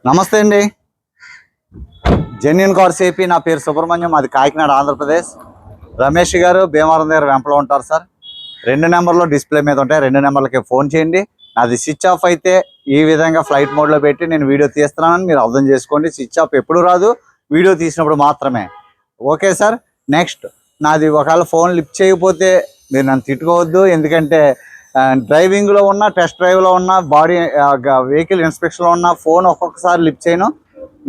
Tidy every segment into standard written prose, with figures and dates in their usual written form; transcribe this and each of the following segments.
నమస్తే అండి. Genuine cars AP. నా పేరు సుబ్రహ్మణ్యం, అది కాకినాడ, ఆంధ్రప్రదేశ్. రమేష్ గారు భీమవరం దగ్గర వెంపలో ఉంటారు సార్. 2 నెంబర్లు డిస్ప్లే మీద ఉంటాయి, 2 నెంబర్లకి ఫోన్ చేయండి. నాది స్విచ్ ఆఫ్ అయితే ఈ విధంగా ఫ్లైట్ మోడ్లో పెట్టి నేను వీడియో తీస్తున్నానని మీరు అర్థం చేసుకోండి. స్విచ్ ఆఫ్ ఎప్పుడు రాదు, వీడియో తీసినప్పుడు మాత్రమే. Okay sir. నెక్స్ట్, నాది ఒకవేళ ఫోన్ లిఫ్ట్ చేయకపోతే మీరు నన్ను తిట్టుకోవద్దు. ఎందుకంటే డ్రైవింగ్లో ఉన్న, టెస్ట్ డ్రైవ్లో ఉన్న, బాడీ వెహికల్ ఇన్స్పెక్షన్లో ఉన్న ఫోన్ ఒక్కొక్కసారి లిఫ్ట్ చేయను.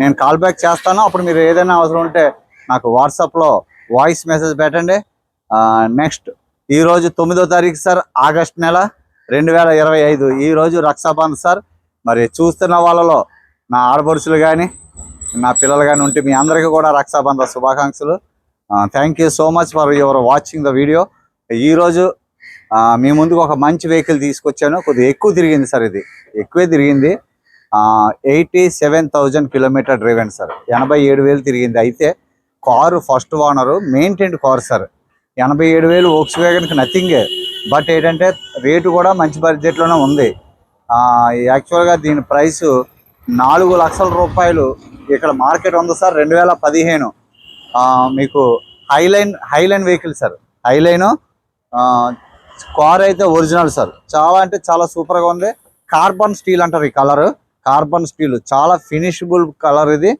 నేను కాల్ బ్యాక్ చేస్తాను. అప్పుడు మీరు ఏదైనా అవసరం ఉంటే నాకు వాట్సాప్లో వాయిస్ మెసేజ్ పెట్టండి. నెక్స్ట్, ఈరోజు 9వ తారీఖు సార్, ఆగస్ట్ నెల 2025. ఈరోజు రక్షాబంధన్ సార్. మరి చూస్తున్న వాళ్ళలో నా ఆడపడుచులు కానీ నా పిల్లలు కానీ ఉంటే మీ అందరికీ కూడా రక్షాబంధన్ శుభాకాంక్షలు. Thank you so much for your watching the video. ఈరోజు మీ ముందుకు ఒక మంచి వెహికల్ తీసుకొచ్చాను. కొద్దిగా ఎక్కువ తిరిగింది సార్, ఇది ఎక్కువే తిరిగింది. 87,000 కిలోమీటర్ డ్రైవెన్ సార్. 87,000 తిరిగింది. అయితే car first owner, maintained car sir. 87,000 వోక్స్‌వ్యాగన్కి నథింగే. బట్ ఏంటంటే రేటు కూడా మంచి బడ్జెట్లోనే ఉంది. యాక్చువల్గా దీని ప్రైసు 4 లక్షల రూపాయలు ఇక్కడ మార్కెట్ ఉంది సార్. 2015 మీకు హైలైన్ వెహికల్ సార్. హైలైను కార్ అయితే ఒరిజినల్ సార్. చాలా అంటే చాలా సూపర్గా ఉంది. కార్బన్ స్టీల్ అంటారు ఈ కలర్. కార్బన్ స్టీల్ చాలా ఫినిషబుల్ కలర్ ఇది.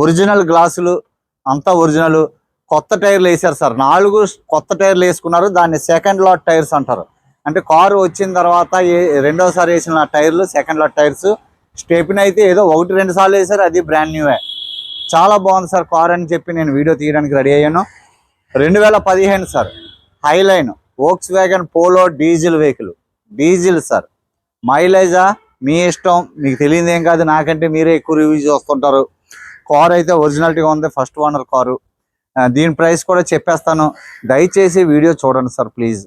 ఒరిజినల్ గ్లాసులు అంతా ఒరిజినల్. కొత్త టైర్లు వేసారు సార్. 4 కొత్త టైర్లు వేసుకున్నారు. దాన్ని సెకండ్ లాట్ టైర్స్ అంటారు. అంటే కారు వచ్చిన తర్వాత రెండోసారి వేసిన టైర్లు సెకండ్ లాట్ టైర్స్. స్టెపిన్ అయితే ఏదో 1-2 సార్లు వేసారు, అది బ్రాండ్ న్యూవే. చాలా బాగుంది సార్ కార్ అని చెప్పి నేను వీడియో తీయడానికి రెడీ అయ్యాను. 2015 sir. Highline Volkswagen Polo diesel vehicle. Diesel sir. మైలేజా మీ ఇష్టం, మీకు తెలియదు ఏం కాదు. నాకంటే మీరే ఎక్కువ రివ్యూ చూస్తుంటారు. కార్ అయితే ఒరిజినాలిటీగా ఉంది, ఫస్ట్ ఓనర్ కారు. దీని ప్రైస్ కూడా చెప్పేస్తాను. దయచేసి వీడియో చూడండి సార్ ప్లీజ్.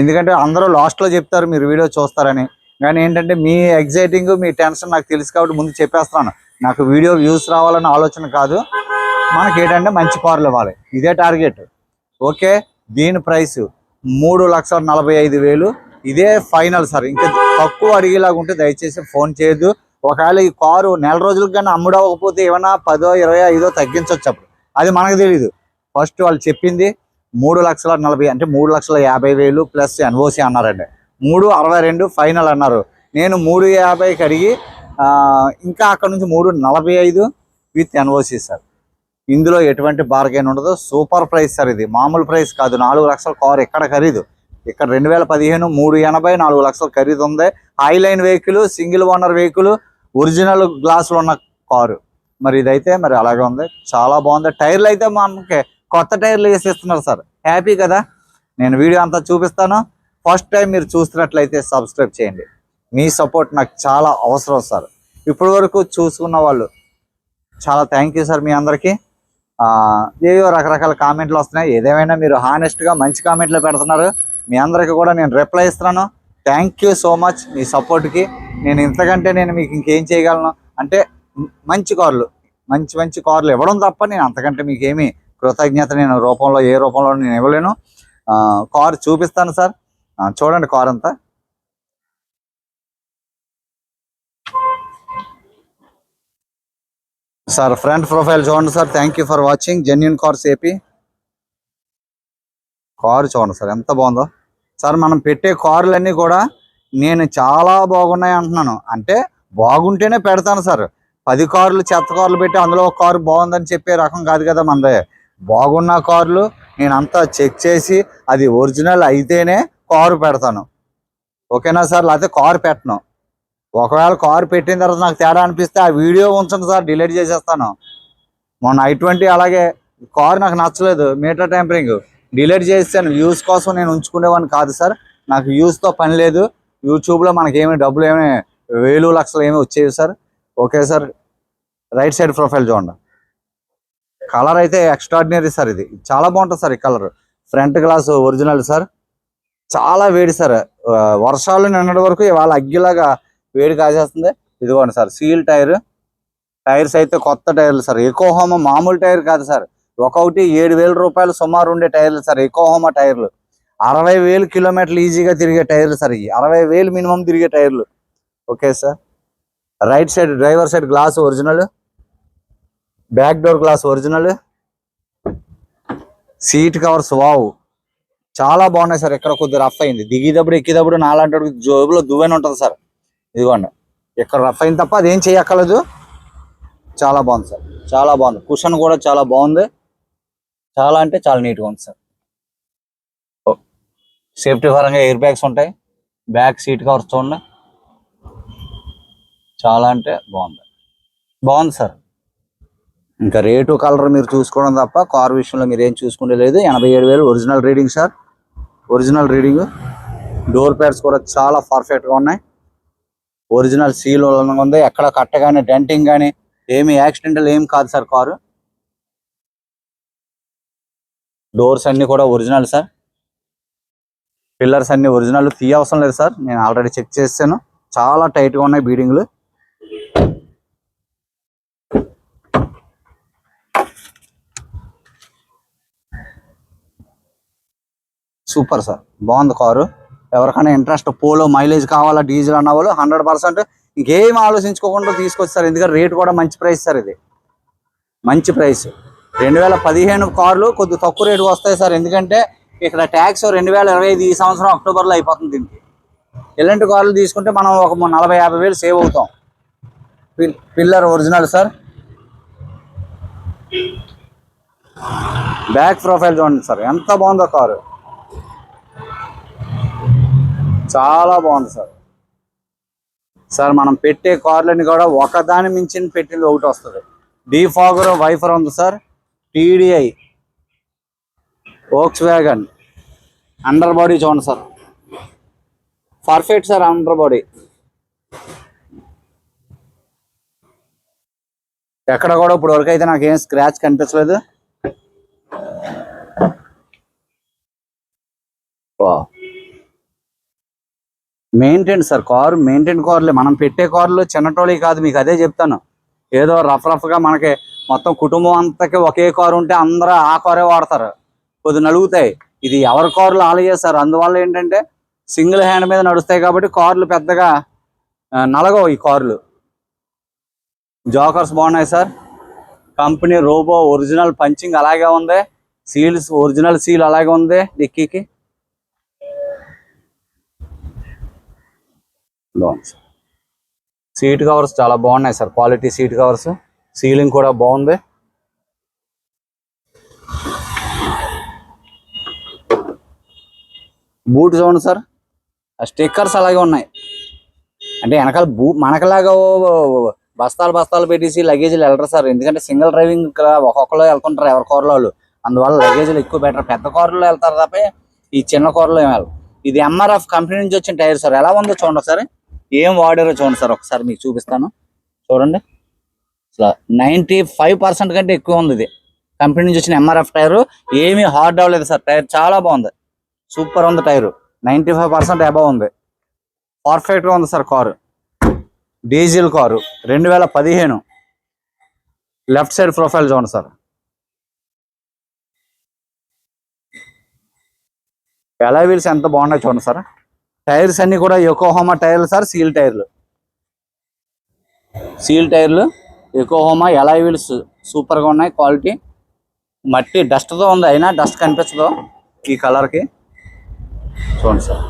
ఎందుకంటే అందరూ లాస్ట్లో చెప్తారు మీరు వీడియో చూస్తారని. కానీ ఏంటంటే మీ ఎగ్జైటింగ్, మీ టెన్షన్ నాకు తెలుసు కాబట్టి ముందు చెప్పేస్తాను. నాకు వీడియో వ్యూస్ రావాలన్న ఆలోచన కాదు. మనకి ఏంటంటే మంచి కార్లు ఇవ్వాలి, ఇదే టార్గెట్. ఓకే. దీని ప్రైస్ 3,45,000. ఇదే ఫైనల్ సార్. ఇంకా తక్కువ అడిగేలాగా ఉంటే దయచేసి ఫోన్ చేయొద్దు. ఒకవేళ ఈ కారు నెల రోజులకు కానీ అమ్ముడవకపోతే ఏమైనా 10, 20, 5 తగ్గించవచ్చు. అప్పుడు అది మనకు తెలీదు. ఫస్ట్ వాళ్ళు చెప్పింది 3,40,000 అంటే 3,50,000 ప్లస్ ఎన్ఓసి అన్నారండి. 3,62 ఫైనల్ అన్నారు. నేను 3,50,000కి అడిగి ఇంకా అక్కడ నుంచి 3,45 విత్ ఎన్ఓసి సార్. ఇందులో ఎటువంటి బార్గెన్ ఉండదు. Super price sir. ఇది మామూలు ప్రైస్ కాదు. 4 లక్షల కారు ఎక్కడ ఖరీదు. ఇక్కడ 2015 3,80 4 లక్షల ఖరీదు ఉంది. Highline vehicle, single owner vehicle, original గ్లాసులు ఉన్న కారు. మరి ఇదైతే మరి అలాగే ఉంది, చాలా బాగుంది. టైర్లు అయితే మనకి కొత్త టైర్లు వేసేస్తున్నారు సార్. హ్యాపీ కదా. నేను వీడియో అంతా చూపిస్తాను. ఫస్ట్ టైం మీరు చూస్తున్నట్లయితే సబ్స్క్రైబ్ చేయండి. మీ సపోర్ట్ నాకు చాలా అవసరం సార్. ఇప్పటి వరకు చూసుకున్న వాళ్ళు చాలా థ్యాంక్ యూ సార్. మీ అందరికీ ఏవో రకరకాల కామెంట్లు వస్తున్నాయి. ఏదేమైనా మీరు హానెస్ట్గా మంచి కామెంట్లు పెడుతున్నారు. మీ అందరికీ కూడా నేను రిప్లై ఇస్తున్నాను. థ్యాంక్ యూ సో మచ్ మీ సపోర్ట్కి. నేను ఇంతకంటే నేను మీకు ఇంకేం చేయగలను అంటే మంచి కార్లు, మంచి కార్లు ఇవ్వడం తప్ప నేను అంతకంటే మీకు ఏమీ కృతజ్ఞత నేను ఏ రూపంలో నేను ఇవ్వలేను. కారు చూపిస్తాను సార్. చూడండి కార్ అంతా. సార్ ఫ్రంట్ ప్రొఫైల్ చూడండి sir. Thank you for watching genuine cars AP. Car చూడండి సార్ ఎంత బాగుందో సార్. మనం పెట్టే కార్లన్నీ కూడా నేను చాలా బాగున్నాయి అంటున్నాను. అంటే బాగుంటేనే పెడతాను సార్. 10 కార్లు చెత్త కార్లు పెట్టి అందులో ఒక కారు బాగుందని చెప్పే రకం కాదు కదా మనదే. బాగున్న కార్లు నేను అంతా చెక్ చేసి అది ఒరిజినల్ అయితేనే కారు పెడతాను. ఓకేనా సార్. లేకపోతే కారు పెట్టను. ఒకవేళ కారు పెట్టిన తర్వాత నాకు తేడా అనిపిస్తే ఆ వీడియో ఉంచండి సార్, డిలీట్ చేసేస్తాను. మొన్న i20 అలాగే కారు నాకు నచ్చలేదు, మీటర్ ట్యాంపరింగ్, డిలీట్ చేసాను. వ్యూస్ కోసం నేను ఉంచుకునేవాడిని కాదు సార్. నాకు వ్యూస్తో పని లేదు. యూట్యూబ్లో మనకేమీ డబ్బులు ఏమీ 1,000 లక్షలు ఏమీ వచ్చేవి sir. Okay sir. Right side profile చూడండి. కలర్ అయితే ఎక్స్ట్రాడినరీ సార్. ఇది చాలా బాగుంటుంది సార్. ఈ colour front glass original sir. చాలా వేడి సార్. వర్షాలు నిన్నటి వరకు ఇవాళ అగ్గిలాగా వేడి కాసేస్తుంది. ఇదిగోండి సార్ సీల్ టైర్స్ అయితే కొత్త టైర్లు సార్. ఎకోహోమా మామూలు టైర్ కాదు సార్. ఒక్కొక్కటి 7,000 రూపాయలు సుమారు ఉండే టైర్లు సార్. ఎకోహోమా టైర్లు 60,000 కిలోమీటర్లు ఈజీగా తిరిగే టైర్లు సార్. ఇవి 60,000 మినిమం తిరిగే టైర్లు. Okay sir. Right side driver side glass original, back door glass original, seat covers wow చాలా బాగున్నాయి సార్. ఇక్కడ కొద్దిగా రఫ్ అయింది, దిగేటప్పుడు ఎక్కేటప్పుడు నాలాంటి జోబులో దువ్వని ఉంటుంది సార్. ఇదిగోండి ఇక్కడ రఫ్ అయింది తప్ప అదేం చేయక్కర్లేదు. చాలా బాగుంది సార్, చాలా బాగుంది. కుషన్ కూడా చాలా బాగుంది, చాలా అంటే చాలా నీట్గా ఉంది సార్. సేఫ్టీ పరంగా ఎయిర్ బ్యాగ్స్ ఉంటాయి, బ్యాక్ సీట్ కవర్స్ చూడండి, చాలా అంటే బాగుంది సార్. ఇంకా రేటు కలర్ మీరు చూసుకోవడం తప్ప కార్ విషయంలో మీరు ఏం చూసుకుంటే లేదు. 87,000 original reading sir, original reading. Door pads కూడా చాలా పర్ఫెక్ట్గా ఉన్నాయి, ఒరిజినల్ సీల్ ఉంది. ఎక్కడ కట్ట కానీ డెంటింగ్ కానీ ఏమి యాక్సిడెంటల్ ఏం కాదు సార్ కారు. డోర్స్ అన్ని కూడా ఒరిజినల్ సార్, పిల్లర్స్ అన్ని ఒరిజినల్, అవసరం లేదు సార్. నేను ఆల్రెడీ చెక్ చేశాను, చాలా టైట్గా ఉన్నాయి బీడింగ్లు. సూపర్ సార్, బాగుంది కారు. ఎవరికైనా ఇంట్రెస్ట్ పోలో మైలేజ్ కావాలా డీజిల్ అన్న వాళ్ళు 100% ఇంకేం ఆలోచించుకోకుండా తీసుకొచ్చారు. ఎందుకంటే రేట్ కూడా మంచి ప్రైస్ సార్, ఇది మంచి ప్రైస్. 2015 కార్లు కొద్దిగా తక్కువ రేటుకి వస్తాయి సార్. ఎందుకంటే ఇక్కడ ట్యాక్స్ 2025 ఈ సంవత్సరం అక్టోబర్లో అయిపోతుంది దీనికి. ఎలాంటి కార్లు తీసుకుంటే మనం ఒక 40-50 వేలు సేవ్ అవుతాం. Pillar original sir, back profile చూడండి సార్, ఎంత బాగుందో కారు, చాలా బాగుంది సార్. సార్ మనం పెట్టే కార్లని కూడా ఒకదాని మించి పెట్టింది ఒకటి వస్తుంది. డీఫాగర్ వైఫర్ ఉంది sir, TDI, Volkswagen. Under body చూడండి sir, perfect sir. Under body ఎక్కడ కూడా ఇప్పుడు వరకు అయితే నాకు ఏం స్క్రాచ్ కనిపించలేదు. మెయింటైన్ సార్, కారు మెయింటైన్ కార్లే. మనం పెట్టే కార్లు చిన్నటోళీ కాదు, మీకు అదే చెప్తాను. ఏదో రఫ్గా మనకి మొత్తం కుటుంబం అంతకి ఒకే కారు ఉంటే అందరూ ఆ కారే వాడతారు, కొద్ది నలుగుతాయి. ఇది ఎవరి కార్లు ఆలయ్యే సార్. అందువల్ల ఏంటంటే సింగిల్ హ్యాండ్ మీద నడుస్తాయి కాబట్టి కార్లు పెద్దగా నలగవు. ఈ కార్లు జోకర్స్ బాగున్నాయి సార్. కంపెనీ రోబో ఒరిజినల్ పంచింగ్ అలాగే ఉంది, సీల్స్ ఒరిజినల్ సీల్ అలాగే ఉంది డిక్కీకి. సీట్ కవర్స్ చాలా బాగున్నాయి sir, quality seat covers. Ceiling కూడా బాగుంది. బూట్ చూడండి సార్, ఆ స్టిక్కర్స్ అలాగే ఉన్నాయి. అంటే వెనకాల మనకలాగా బస్తాలు పెట్టేసి లగేజీలు వెళ్ళరు సార్. ఎందుకంటే సింగిల్ డ్రైవింగ్ ఒక్కొక్కరు వెళ్తుంటారు ఎవరి కార్లో వాళ్ళు. అందువల్ల లగేజీలు ఎక్కువ బెటర్. పెద్ద కార్లో వెళ్తారు తప్ప ఈ చిన్న కార్లో ఏం వెళ్ళరు. ఇది ఎంఆర్ఎఫ్ కంపెనీ నుంచి వచ్చిన టైర్ సార్. ఎలా ఉందో చూడండి ఒకసారి, ఏం వాడారో చూడండి సార్. ఒకసారి మీకు చూపిస్తాను చూడండి. అసలు 95% కంటే ఎక్కువ ఉంది. ఇది కంపెనీ నుంచి వచ్చిన ఎంఆర్ఎఫ్ టైరు, ఏమీ హార్డ్ అవ్వలేదు సార్. టైర్ చాలా బాగుంది, సూపర్ ఉంది టైరు. 95% అబవ్ ఉంది, పర్ఫెక్ట్గా ఉంది sir car. Diesel car, 2015. Left side profile చూడండి సార్. అలాయ్ వీల్స్ ఎంత బాగున్నాయి చూడండి సార్. టైర్స్ అన్ని కూడా యోకోహామా టైర్లు సార్, సీల్ టైర్లు. యోకోహామా అలాయ్ వీల్స్ సూపర్గా ఉన్నాయి, క్వాలిటీ. మట్టి డస్ట్తో ఉంది, అయినా డస్ట్ కనిపించదు ఈ కలర్కి. చూడండి సార్,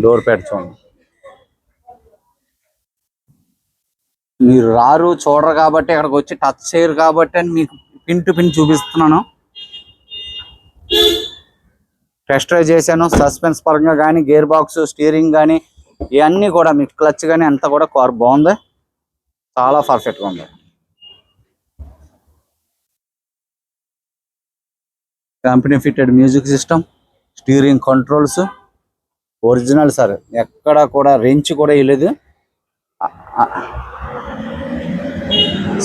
డోర్ ప్యాడ్ చూడండి. మీరు రారు చూడరు కాబట్టి, అక్కడికి వచ్చి టచ్ చేయరు కాబట్టి అని మీకు పిన్ టు పిన్ చూపిస్తున్నాను. టెస్ట్ డ్రైవ్ చేశాను. సస్పెన్స్ పరంగా కానీ, గేర్ బాక్స్, స్టీరింగ్ కానీ, ఇవన్నీ కూడా మీకు క్లచ్ కానీ అంతా కూడా కార్ బాగుంది, చాలా పర్ఫెక్ట్గా ఉంది. Company fitted music system, steering controls original sir. ఎక్కడ కూడా రెంచ్ కూడా వేయలేదు.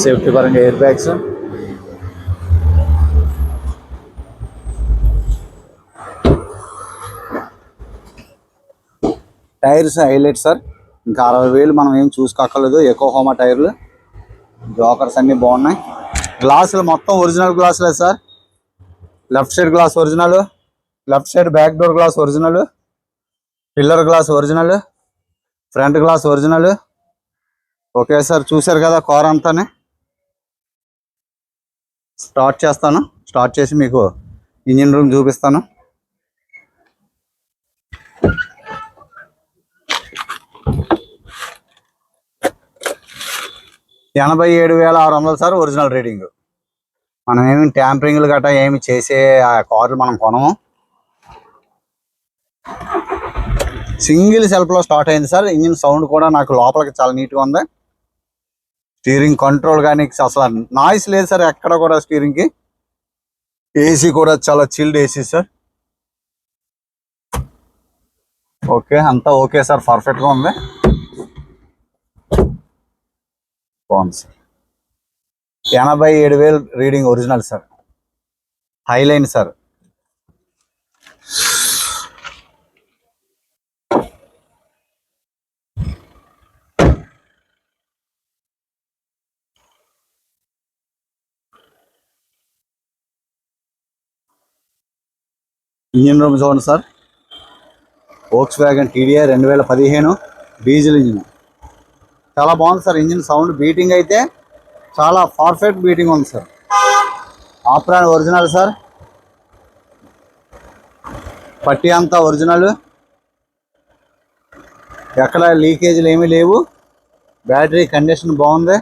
సేఫ్టీ పరంగా air bags, tyres highlight sir. ఇంకా 60,000 మనం ఏం చూసుకోక్కర్లేదు. యోకోహామా టైర్లు, జోకర్స్ అన్నీ బాగున్నాయి. గ్లాసులు మొత్తం ఒరిజినల్ గ్లాసులే sir. Left side glass original, left side back door glass original, pillar glass original, front glass original. Okay sir, చూశారు కదా కార్ అంతానే. స్టార్ట్ చేస్తాను, స్టార్ట్ చేసి మీకు ఇంజిన్ రూమ్ చూపిస్తాను. $87,600 సార్ ఒరిజినల్ రీడింగ్. మనం ఏమి ట్యాంపరింగ్లు గట్రా ఏమి చేసే ఆ కార్లు మనం కొనము. సింగిల్ సెల్ఫ్లో స్టార్ట్ అయింది సార్. ఇంజిన్ సౌండ్ కూడా నాకు లోపలికి చాలా నీట్గా ఉంది. స్టీరింగ్ కంట్రోల్ కానీ అసలు నాయిస్ లేదు సార్ ఎక్కడ కూడా స్టీరింగ్కి. ఏసీ కూడా చాలా చిల్డ్ ఏసీ సార్. ఓకే, అంతా ఓకే సార్, పర్ఫెక్ట్గా ఉంది. బాగుంది sir. 87,000 reading original sir. Highline sir. Engine room చూడండి sir. Volkswagen TDI 2015 diesel engine. చాలా బాగుంది సార్. ఇంజిన్ సౌండ్ బీటింగ్ అయితే చాలా పర్ఫెక్ట్ బీటింగ్ ఉంది సార్. Apron original sir. పట్టి అంతా ఒరిజినల్, ఎక్కడ లీకేజీలు ఏమీ లేవు. బ్యాటరీ కండిషన్ బాగుంది.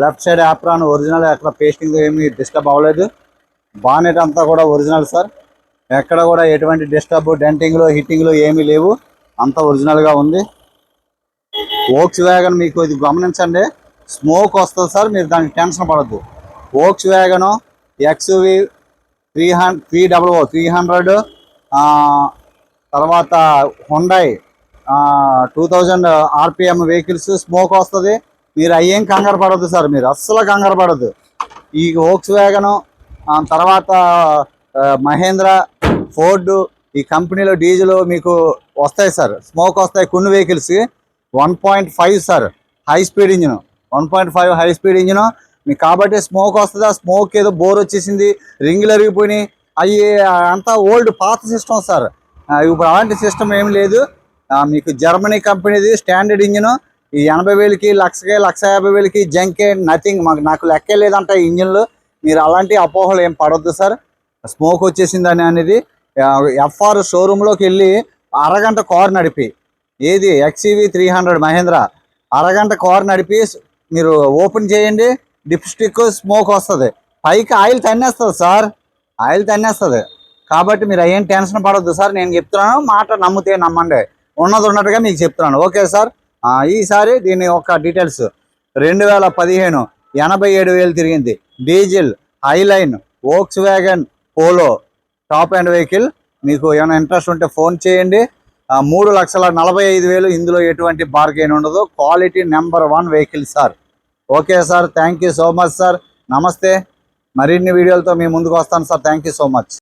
లెఫ్ట్ సైడ్ ఆప్రాన్ ఒరిజినల్, ఎక్కడ పేస్టింగ్ ఏమీ డిస్టర్బ్ అవ్వలేదు. బానెట్ అంతా కూడా ఒరిజినల్ సార్. ఎక్కడ కూడా ఎటువంటి డిస్టర్బ్, డెంటింగ్లు, హిట్టింగ్లు ఏమీ లేవు. అంతా ఒరిజినల్గా ఉంది. వోక్స్వ్యాగన్ మీకు ఇది గమనించండి, స్మోక్ వస్తుంది సార్, మీరు దానికి టెన్షన్ పడద్దు. వోక్స్వ్యాగన్ XUV 300 తర్వాత హుండాయ్ 2000 RPM వెహికల్స్ స్మోక్ వస్తుంది. మీరు అయ్యేం కంగారు పడద్దు సార్, మీరు అస్సలు కంగారు పడద్దు. ఈ వోక్స్వ్యాగన్ తర్వాత మహేంద్ర, ఫోర్డు, ఈ కంపెనీలో డీజిల్ మీకు వస్తాయి సార్, స్మోక్ వస్తాయి కొన్ని వెహికల్స్కి. 1.5 sir high speed engine, 1.5 high speed engine మీకు. కాబట్టి స్మోక్ వస్తుంది. ఆ స్మోక్ ఏదో బోర్ వచ్చేసింది, రింగులు అరిగిపోయినాయి, అవి అంతా ఓల్డ్ పాత సిస్టమ్ సార్. ఇప్పుడు అలాంటి సిస్టమ్ ఏమి లేదు. మీకు జర్మనీ కంపెనీది స్టాండర్డ్ ఇంజిన్. ఈ 80,000కి, 1,50,000కి జంకే నథింగ్. నాకు లెక్కే లేదంట ఈ ఇంజిన్లు. మీరు అలాంటి అపోహలు ఏం పడొద్దు సార్. స్మోక్ వచ్చేసిందని అనేది FR షోరూంలోకి వెళ్ళి అరగంట కార్ నడిపి, ఏది XUV 300 మహేంద్ర, అరగంట కార్ నడిపి మీరు ఓపెన్ చేయండి, డిప్స్టిక్ స్మోక్ వస్తుంది, పైకి ఆయిల్ తన్నేస్తుంది సార్, ఆయిల్ తన్నేస్తుంది. కాబట్టి మీరు అయ్యేం టెన్షన్ పడొద్దు సార్. నేను చెప్తున్నాను, మాట నమ్మితే నమ్మండి, ఉన్నది ఉన్నట్టుగా మీకు చెప్తున్నాను. Okay sir. ఈసారి దీని యొక్క డీటెయిల్స్ 2015 87,000 తిరిగింది, diesel, highline, Volkswagen polo, top and vehicle. మీకు ఏమైనా ఇంట్రెస్ట్ ఉంటే ఫోన్ చేయండి. 3,45,000. ఇందులో ఎటువంటి బార్గెన్ ఉండదు. Quality number 1 vehicle sir. Okay sir, thank you so much sir. నమస్తే. మరిన్ని వీడియోలతో మీ ముందుకు వస్తాను sir. Thank you so much.